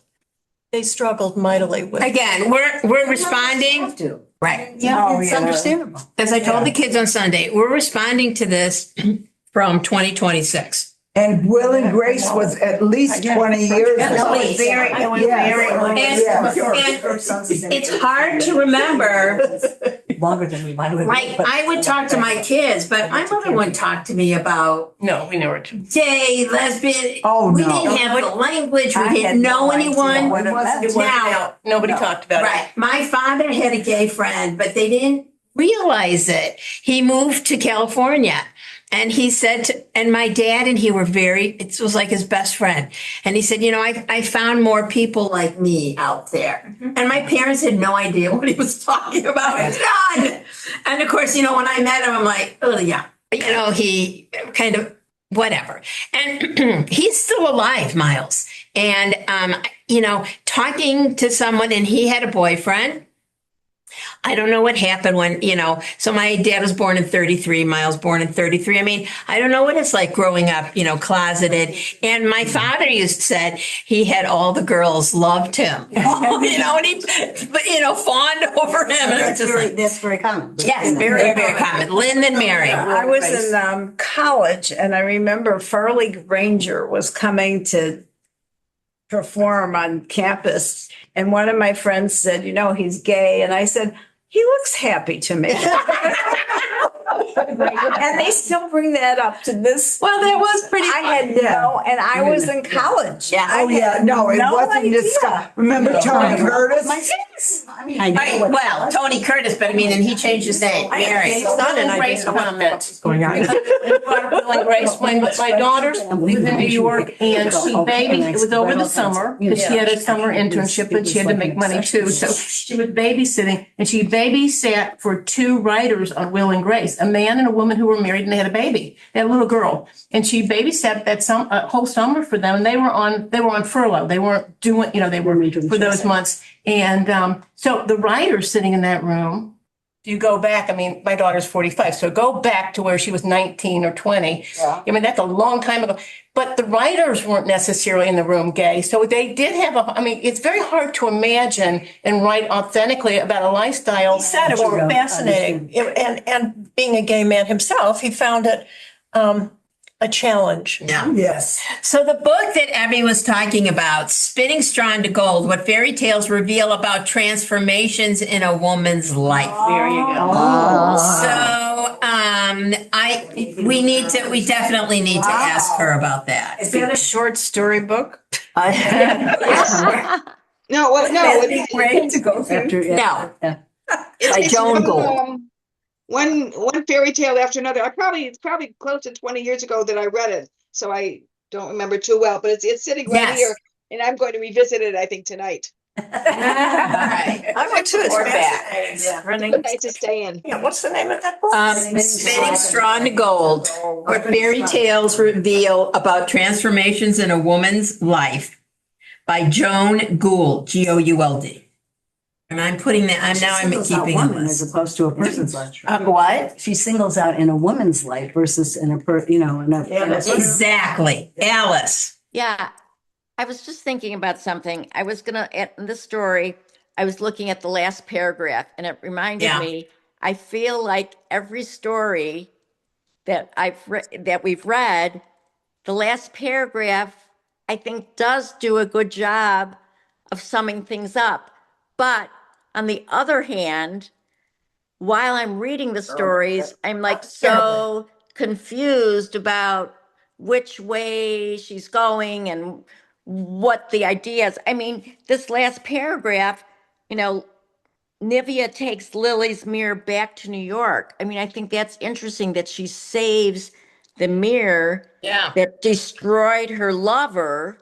They struggled mightily with. Again, we're responding. Right. Yeah, it's understandable. As I told the kids on Sunday, we're responding to this from 2026. And Will and Grace was at least 20 years It ago. was very, it was very, and it's hard to remember. Longer than we might have. Like, I would talk to my kids, but my mother wouldn't talk to me about No, we never. gay, lesbian. Oh, We no. didn't have the language. We I had didn't know no idea anyone. what it was. Now, Nobody talked about it. right. My father had a gay friend, but they didn't realize it. He moved to California. And he said, and my dad and he were it was like his best friend. And he said, I found more people like me out there. And my parents had no idea what he was talking about. None. And of course, when I met him, I'm like, oh, yeah. He kind of, whatever. And he's still alive, Miles. And, talking to someone, and he had a boyfriend. I don't know what happened when, so my dad was born in 33, Miles born in 33. I mean, I don't know what it's like growing up, closeted. And my father said he had all the girls loved him, and he, fawned over him. And That's very common. yes, very, very common. Lynn and Mary. I was in college, and I remember Farley Granger was coming to perform on campus, and one of my friends said, he's gay, and I said, he looks happy to me. And they still bring that up to this. Well, that was pretty. I had and I was in college. Yeah. Oh, yeah, no, it wasn't idea. discussed. Remember Tony Curtis? Well, Tony Curtis, but and he changed his name. Mary. Son and I just comment going on. Grace, when my daughter was in New York and she it was over the summer because she had a summer internship and she had to make money too. So she was babysitting and she babysat for two writers on Will and Grace, a man and a woman who were married and they had a baby. They had a little girl, and she babysat that whole summer for them. And they were on furlough. They weren't doing, they were for those months. And so the writers sitting in that room, you go back, my daughter's 45, so go back to where she was 19 or 20. Yeah. That's a long time ago. But the writers weren't necessarily in the room gay. So they did have it's very hard to imagine and write authentically about a lifestyle. He said it was fascinating. And being a gay man himself, he found it a challenge. Yeah. Yes. So the book that Abby was talking about, Spinning Straw into Gold, What Fairy Tales Reveal About Transformations in a Woman's Life. There you go. So we definitely need to ask her about that. Is that a short story book? No, it's Great to go through. No. By it's Joan Gould. one fairy tale after another. It's probably close to 20 years ago that I read it, so I don't remember too well. But it's sitting right Yes. here, and I'm going to revisit it. I think tonight. All right. I went to it. Or back. Good night to stay in. Yeah, what's the name of that book? Spinning Straw into Gold, What Fairy Tales Reveal About Transformations in a Woman's Life by Joan Gould, Gould. And I'm putting that, I'm keeping a Woman as list. opposed to a person's life. What? She singles out in a woman's life versus in a Exactly. Alice. Yeah, I was just thinking about something. I was in the story, I was looking at the last paragraph and it reminded me, I feel like every story that we've read, the last paragraph, I think does do a good job of summing things up. But on the other hand, while I'm reading the stories, I'm like so confused about which way she's going and what the idea is. This last paragraph, Nivea takes Lily's mirror back to New York. I think that's interesting that she saves the mirror that destroyed her lover.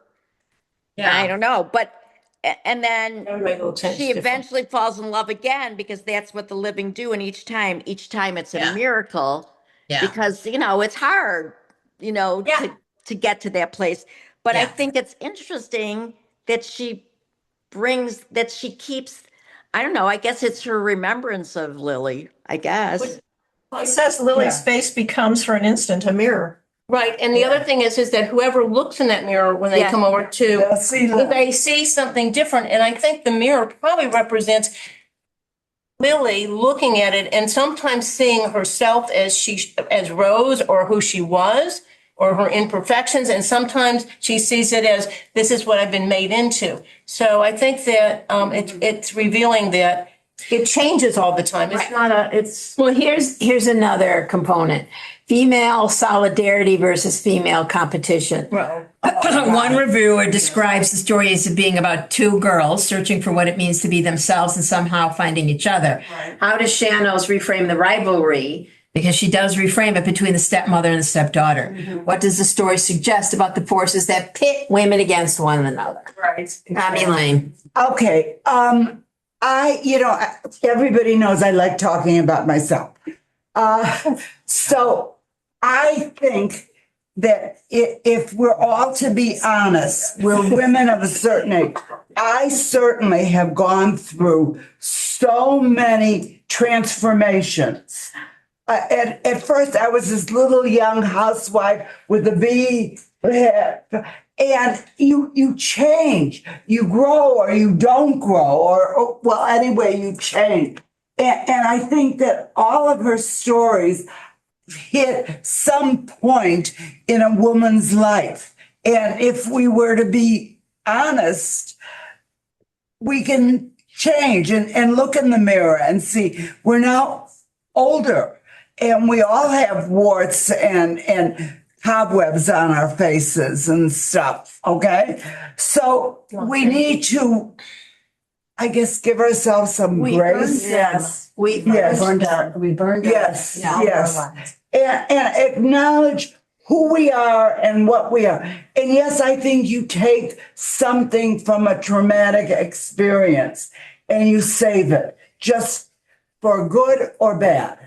Yeah. I don't know, but and then she eventually falls in love again because that's what the living do. And each time it's a miracle because, it's hard, to get to that place. But I think it's interesting that she keeps, I don't know, I guess it's her remembrance of Lily, I guess. Well, it says Lily's face becomes for an instant a mirror. Right. And the other thing is that whoever looks in that mirror when they come over to, they see something different. And I think the mirror probably represents Lily looking at it and sometimes seeing herself as Rose or who she was, or her imperfections. And sometimes she sees it as, this is what I've been made into. So I think that it's revealing that it changes all the time. It's not it's. Well, here's another component. Female solidarity versus female competition. One reviewer describes the story as being about two girls searching for what it means to be themselves and somehow finding each other. Right. How does Schanoes reframe the rivalry? Because she does reframe it between the stepmother and the stepdaughter. Mm-hmm. What does the story suggest about the forces that pit women against one another? Right. Abby Lane. Okay. Everybody knows I like talking about myself. So I think that if we're all to be honest, we're women of a certain age. I certainly have gone through so many transformations. At first, I was this little young housewife with a bee head. And you change, you grow or you don't grow, or well, anyway, you change. And I think that all of her stories hit some point in a woman's life. And if we were to be honest, we can change and look in the mirror and see we're now older and we all have warts and cobwebs on our faces and stuff, okay? So we need to, I guess, give ourselves some grace. Yes. We burned out. Yes, yes. And acknowledge who we are and what we are. And yes, I think you take something from a traumatic experience and you save it, just for good or bad.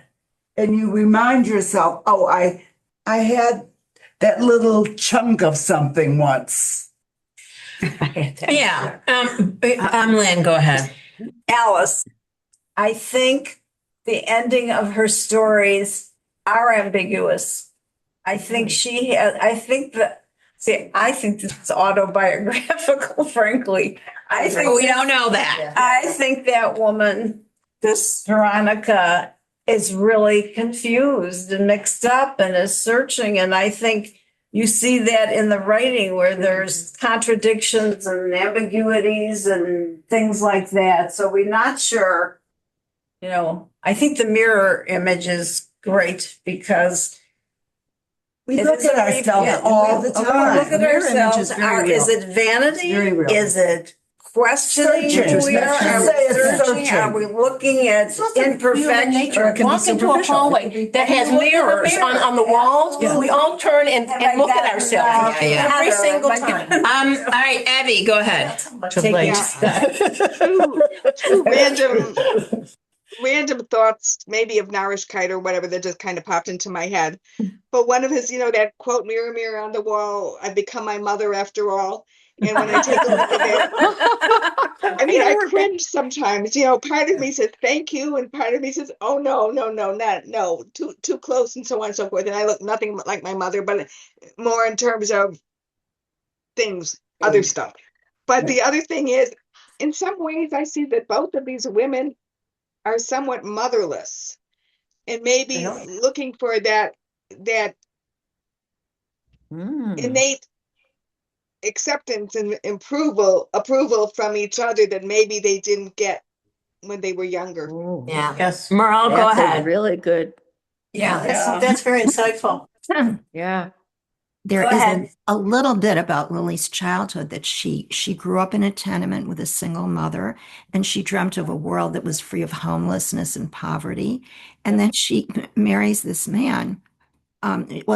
And you remind yourself, oh, I had that little chunk of something once. Yeah. Lynn, go ahead. Alice, I think the ending of her stories are ambiguous. I think I think this is autobiographical, frankly. I think we don't know that. I think that woman, this Veronica, is really confused and mixed up and is searching. And I think you see that in the writing where there's contradictions and ambiguities and things like that. So we're not sure, I think the mirror image is great because we look at ourselves all the time. We look at ourselves. Is it vanity? Is it questioning who we are? Are we searching? Are we looking at imperfection? Walk into a hallway that has mirrors on the walls. Yeah. We all turn and look at ourselves every single time. All right, Abby, go ahead. Two random thoughts, maybe of Narishkeit or whatever, that just kind of popped into my head. But one of his, that quote, "Mirror, mirror on the wall, I've become my mother after all." And when I take a look at it, I cringe sometimes. Part of me says thank you, and part of me says, oh no, too close, and so on and so forth. And I look nothing like my mother, but more in terms of things, other stuff. But the other thing is, in some ways, I see that both of these women are somewhat motherless, and maybe looking for that innate acceptance and approval from each other that maybe they didn't get when they were younger. Ooh, yeah. Yes. Merle, go ahead. Really good. Yeah, that's very insightful. Yeah. There is a little bit about Lily's childhood that she grew up in a tenement with a single mother, and she dreamt of a world that was free of homelessness and poverty. And then she marries this man.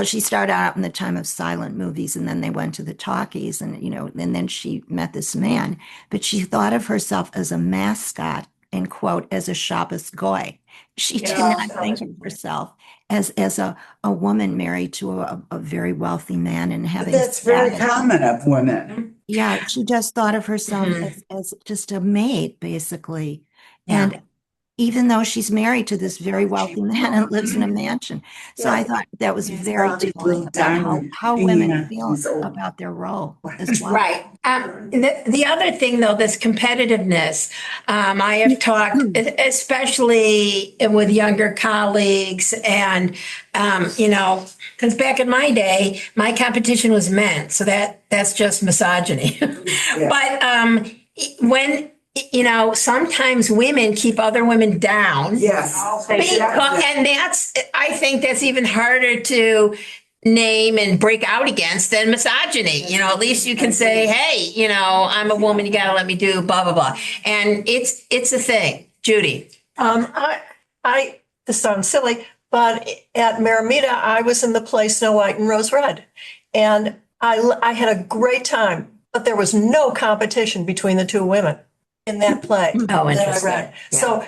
She started out in the time of silent movies, and then they went to the talkies, and then she met this man. But she thought of herself as a mascot, and quote, as a Shabbos goy. She did not think of herself as a woman married to a very wealthy man and having. That's very common of women. Yeah, she just thought of herself as just a maid, basically. Yeah. And even though she's married to this very wealthy man and lives in a mansion. So I thought that was very telling about how women feel about their role as well. Right. The other thing, though, this competitiveness, I have talked, especially with younger colleagues, and because back in my day, my competition was men, so that's just misogyny. But when sometimes women keep other women down. Yes. And I think that's even harder to name and break out against than misogyny. At least you can say, hey, I'm a woman, you got to let me do blah, blah, blah. And it's a thing. Judy. This sounds silly, but at Maramita, I was in the play Snow White and Rose Red. And I had a great time, but there was no competition between the two women in that play that I read. Yeah. So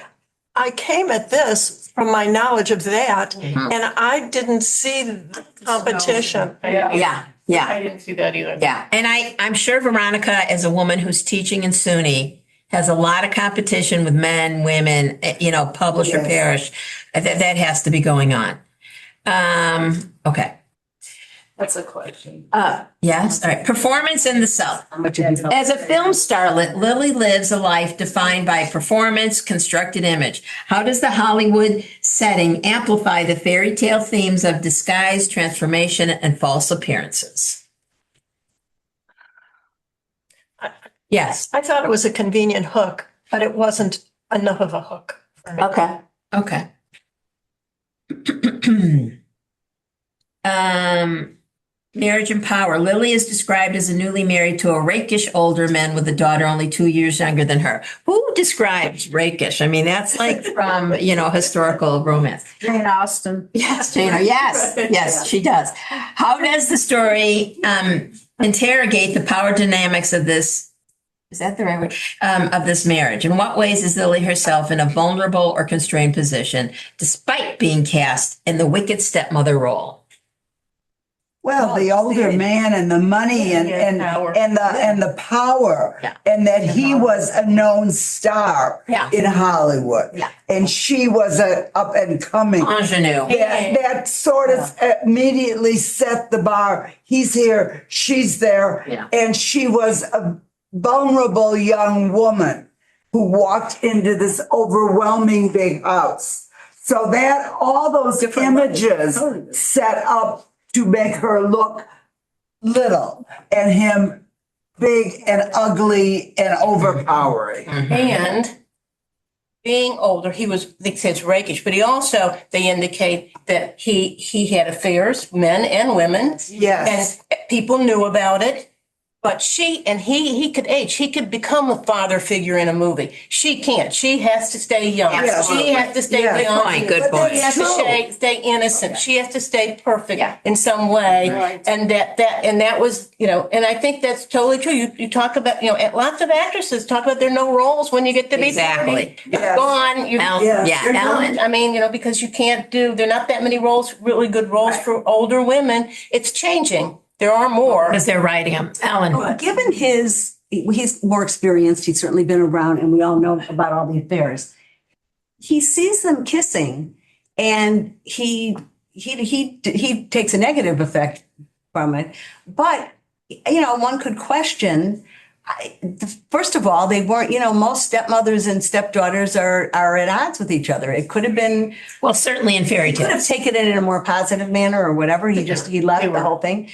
I came at this from my knowledge of that, and I didn't see the competition. Yeah. I didn't see that either. Yeah. And I'm sure Veronica, as a woman who's teaching in SUNY, has a lot of competition with men, women, publish or perish. That has to be going on. Okay. That's a question. Yes. All right. Performance in the South. As a film starlet, Lily lives a life defined by performance, constructed image. How does the Hollywood setting amplify the fairy tale themes of disguise, transformation, and false appearances? Yes. I thought it was a convenient hook, but it wasn't enough of a hook for me. Okay. Marriage and power. Lily is described as a newly married to a rakish older man with a daughter only 2 years younger than her. Who describes rakish? I mean, that's like from, historical romance. Jane Austen. Yes, Jane. Yes, she does. How does the story interrogate the power dynamics of this? Is that the right word? Of this marriage? In what ways is Lily herself in a vulnerable or constrained position, despite being cast in the wicked stepmother role? Well, the older man and the money and the power, and that he was a known star in Hollywood, and she was a up and coming ingenue. That sort of immediately set the bar. He's here, she's there, and she was a vulnerable young woman who walked into this overwhelming big house. So that all those images set up to make her look little and him big and ugly and overpowering. And being older, they say it's rakish, but they indicate that he had affairs, men and women. Yes. And people knew about it. But he could age. He could become a father figure in a movie. She can't. She has to stay young. She has to stay young. Good point. She has to stay innocent. She has to stay perfect in some way. Right. And that was, and I think that's totally true. You talk about, lots of actresses talk about there are no roles when you get to be 30. Gone. Ellen. I mean, because you can't there are not that many roles, really good roles for older women. It's changing. There are more. Because they're writing them. Ellen. Given he's more experienced, he's certainly been around, and we all know about all the affairs. He sees them kissing, and he takes a negative effect from it. But, one could question, first of all, they weren't, most stepmothers and stepdaughters are at odds with each other. It could have been. Well, certainly in fairy tales. He could have taken it in a more positive manner or whatever. He left the whole thing.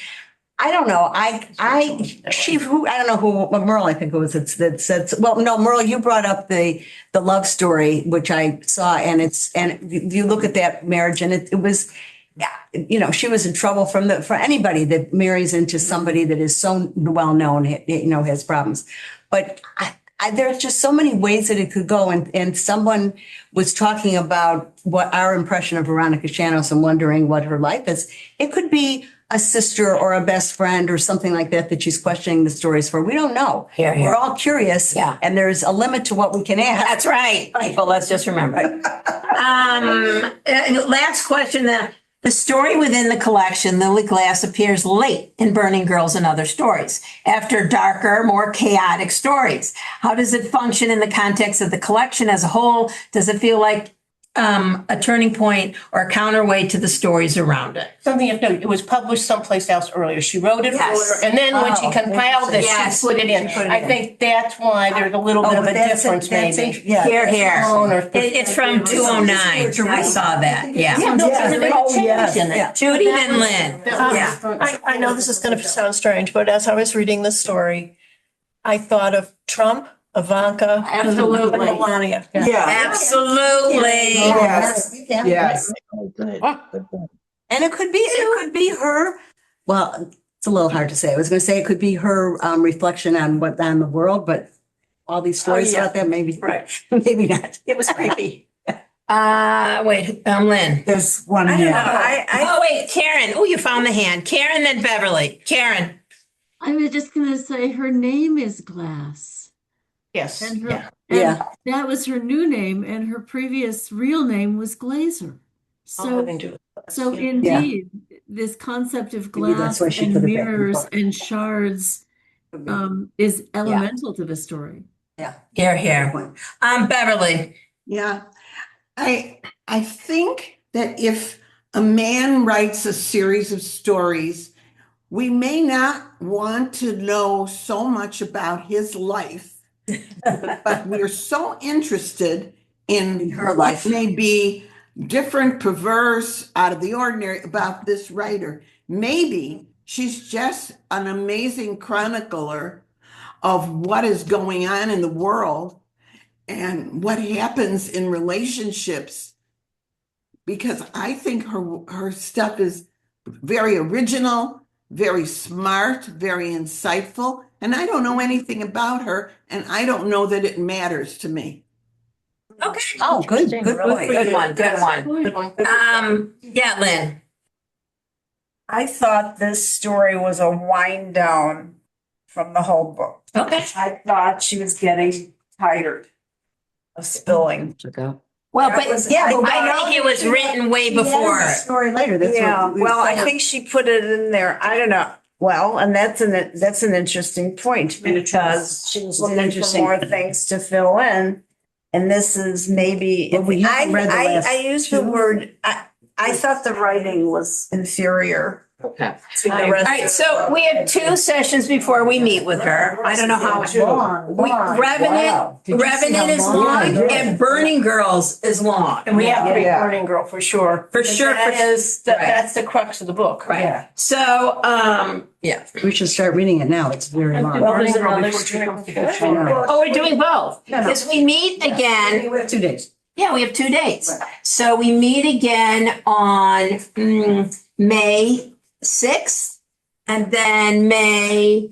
I don't know. I don't know who, Merle, I think it was that said, well, no, Merle, you brought up the love story, which I saw, and you look at that marriage and it was, she was in trouble for anybody that marries into somebody that is so well known, has problems. But there's just so many ways that it could go. And someone was talking about what our impression of Veronica Schanoes and wondering what her life is. It could be a sister or a best friend or something like that she's questioning the stories for. We don't know. We're all curious. Yeah. And there's a limit to what we can ask. That's right. People, let's just remember. Last question then. The story within the collection, Lily Glass, appears late in Burning Girls and Other Stories, after darker, more chaotic stories. How does it function in the context of the collection as a whole? Does it feel like a turning point or a counterweight to the stories around it? Something you have to know, it was published someplace else earlier. She wrote it Yes. earlier, and then when she compiled it, Yes. she put it in. I think that's why there's a little bit of a difference, maybe. Yeah. Here, here. Or- It's from 209. I saw that. Yeah. Yeah, no, Yeah. there's a big Oh, change yes. in it. Yeah. Judy and Lynn. Yeah. I know this is going to sound strange, but as I was reading the story, I thought of Trump, Ivanka, Absolutely. and Melania. Yeah. Absolutely. Yes. Yeah. Yes. Oh, good. Good point. And it could be her, well, it's a little hard to say. I was going to say it could be her reflection on on the world, but all these stories yeah. about that, maybe, Right. maybe not. It was creepy. Wait, Lynn. There's one I don't know. here. Oh, wait, Karen. Oh, you found the hand. Karen, then Beverly. Karen. I was just going to say her name is Glass. Yes. And her, Yeah. and Yeah. that was her new name, and her previous real name was Glazer. All So, having to do with us, so yeah. indeed, this concept of Maybe that's glass why she and put it back in the mirrors book. and shards is elemental to the story. Here, here. Beverly. Yeah. I think that if a man writes a series of stories, we may not want to know so much about his life, but we're so interested in her what life. may be different, perverse, out of the ordinary about this writer. Maybe she's just an amazing chronicler of what is going on in the world and what happens in relationships, because I think her stuff is very original, very smart, very insightful, and I don't know anything about her, and I don't know that it matters to me. Okay. Oh, good point. Good one. Good one. Good one. Yeah, Lynn. I thought this story was a wind down from the whole book. Okay. I thought she was getting tired of spilling. Well, That but was- yeah, I I think it was written way before. Story later. That's Yeah, what we well, I said. think she put it in there. I don't know. Well, and that's an interesting point because she was looking for interesting. more things to fill in. And this is maybe, Well, we haven't read the last I used the two. word, I thought the writing was inferior Okay. to the All rest. right, so we have 2 sessions before we meet with her. I don't know how Revenant is long and Burning Girls is long. And we have to read Yeah. Burning Girl for sure. For sure, That for- is, that's the crux of the book. Right. So, yeah. We should start reading it now. It's very long. Well, there's another story. I know. Oh, we're doing both. Because we meet again. We have 2 days. Yeah, we have 2 dates. So we meet again on May 6th and then May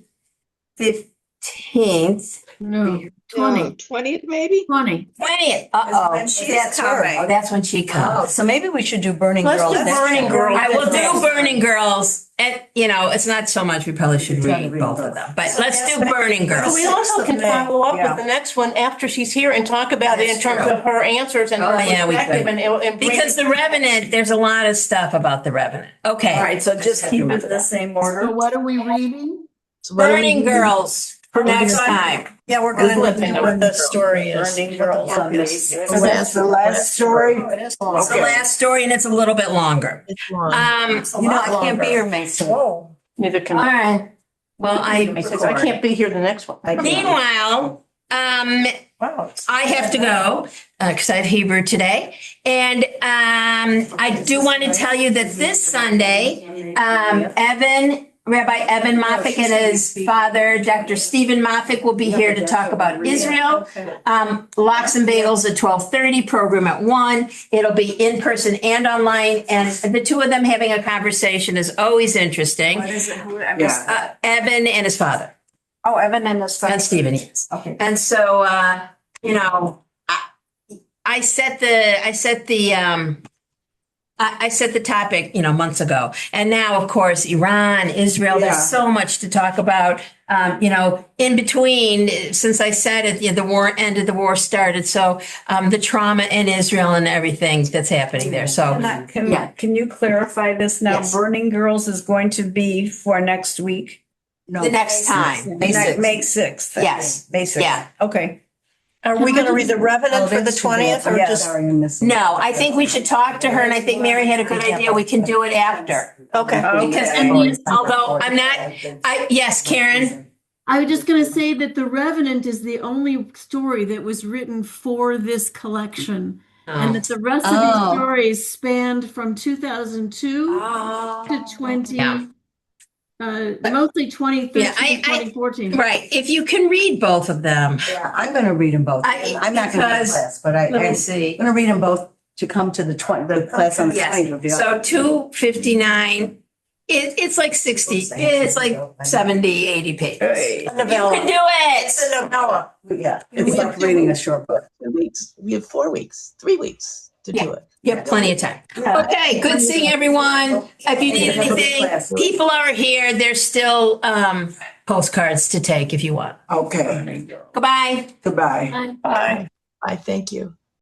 15th. No, 20. 20th, maybe? 20. 20th. Uh-oh. when she's That's her. coming. Oh, that's when she Oh, comes. so maybe we should do Burning Let's Girls. do next Burning time. Girl. I will do Burning Girls. And, it's not so much, we probably should read read both both. of them. But let's do Burning Girls. We also can follow up Yeah. with the next one after she's here and talk about it in terms of her answers and her Oh, yeah, we perspective could. and bring- Because the Revenant, there's a lot of stuff about the Revenant. Okay. All right, so just keep it the same So order. what are we reading? So what do we Burning do? Girls for next time. Yeah, we're going to do what the story is. Burning Girls on this. So that's the last story. It's the last story and it's a little bit longer. It's long. You know, I can't be here, Mason. Neither can All I. right. Well, I can't be here the next one. meanwhile, Wow. I have to go because I have Hebrew today. And I do want to tell you that this Sunday, Rabbi Evan Moffick and his father, Dr. Stephen Moffick, will be here to talk about Israel. Lox and Bagels at 12:30, program at 1. It'll be in person and online. And the 2 of them having a conversation is always interesting. What is it? I missed that. Evan and his father. Oh, Evan and his son. And Stephen, yes. Okay. And so, I set the topic, months ago. And now, of course, Iran, Israel, Yeah. there's so much to talk about. in between, since I said it, the war ended, the war started. So the trauma in Israel and everything that's happening there. So Can you clarify this now? Yes. Burning Girls is going to be for next week? the next time. May 6th. May 6th. Yes. May 6th. Yeah. Okay. Are we going to read The Revenant for the that's too bad. 20th or Yeah, just? sorry, I'm missing. No, I think we should talk to her, and I think Mary had a good idea. We can do it after. Okay. Because although I'm not, yes, Karen. I was just going to say that The Revenant is the only story that was written for this collection, and that the rest of these stories spanned from 2002 to 20, mostly 2013, 2014. Right. If you can read both of them. Yeah, I'm going to read them both. I'm not going to because- class, but Let me see. I'm going to read them both to come to the class on the 20th. Yes. So 259. It's like 60. It's like 70, 80 pages. You can do it. It's a novella. Yeah, it's like reading a short book. 2 weeks. We have 4 weeks, 3 weeks to do it. You have plenty of time. Okay, good seeing everyone. If you need anything, people are here. There's still postcards to take if you want. Okay, Goodbye. goodbye. Bye. I thank you.